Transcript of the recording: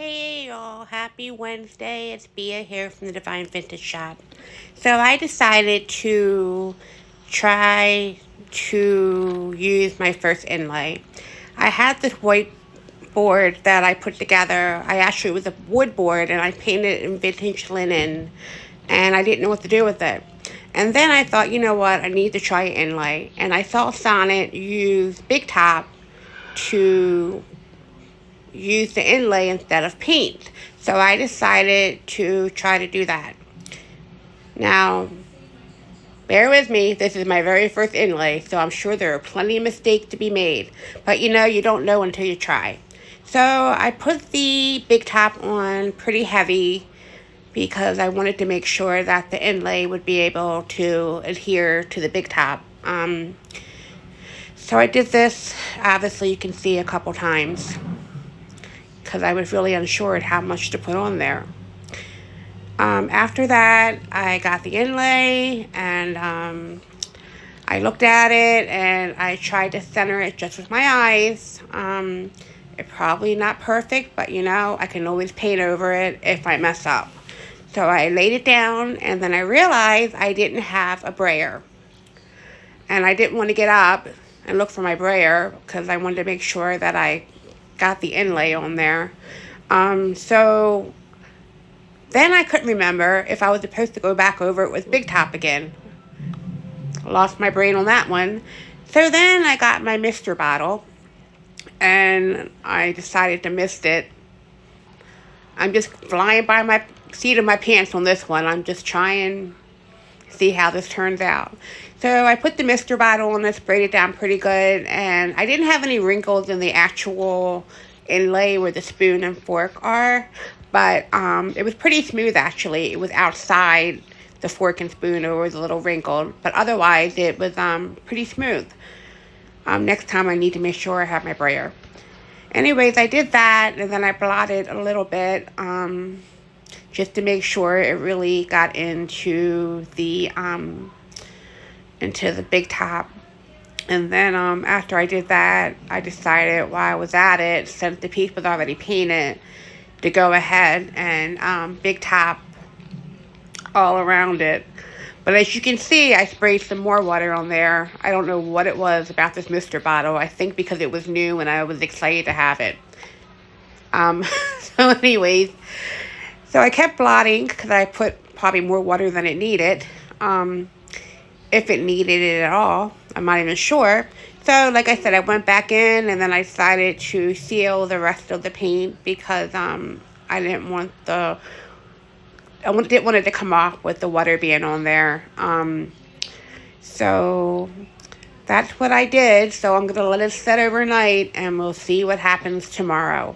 Hey y'all, happy Wednesday. It's Bea here from the Divine Vintage Shop. So I decided to try to use my first inlay. I had this white board that I put together. It was a wood board and I painted it in vintage linen and I didn't know what to do with it. And then I thought, you know what, I need to try inlay. And I saw Sonnet use Big Top to use the inlay instead of paint. So I decided to try to do that. Now, bear with me, this is my very first inlay, so I'm sure there are plenty of mistakes to be made. But you don't know until you try. So I put the Big Top on pretty heavy because I wanted to make sure that the inlay would be able to adhere to the Big Top. So I did this, obviously you can see, a couple times, because I was really unsure at how much to put on there. After that, I got the inlay and I looked at it and I tried to center it just with my eyes. It's probably not perfect, but I can always paint over it if I mess up. So I laid it down and then I realized I didn't have a brayer. And I didn't want to get up and look for my brayer because I wanted to make sure that I got the inlay on there. So then I couldn't remember if I was supposed to go back over it with Big Top again. Lost my brain on that one. So then I got my mister bottle and I decided to mist it. I'm just flying by my seat of my pants on this one. I'm just trying to see how this turns out. So I put the mister bottle on and sprayed it down pretty good, and I didn't have any wrinkles in the actual inlay where the spoon and fork are, but it was pretty smooth actually. It was outside the fork and spoon, it was a little wrinkled, but otherwise it was pretty smooth. Next time I need to make sure I have my brayer. Anyways, I did that, and then I blotted a little bit just to make sure it really got into the Big Top. And then after I did that, I decided while I was at it, since the piece was already painted, to go ahead and Big Top all around it. But as you can see, I sprayed some more water on there. I don't know what it was about this mister bottle. I think because it was new and I was excited to have it. So anyways, so I kept blotting because I put probably more water than it needed. If it needed it at all. I'm not even sure. So like I said, I went back in and then I decided to seal the rest of the paint because I didn't want it to come off with the water being on there. So that's what I did. So I'm going to let it set overnight and we'll see what happens tomorrow.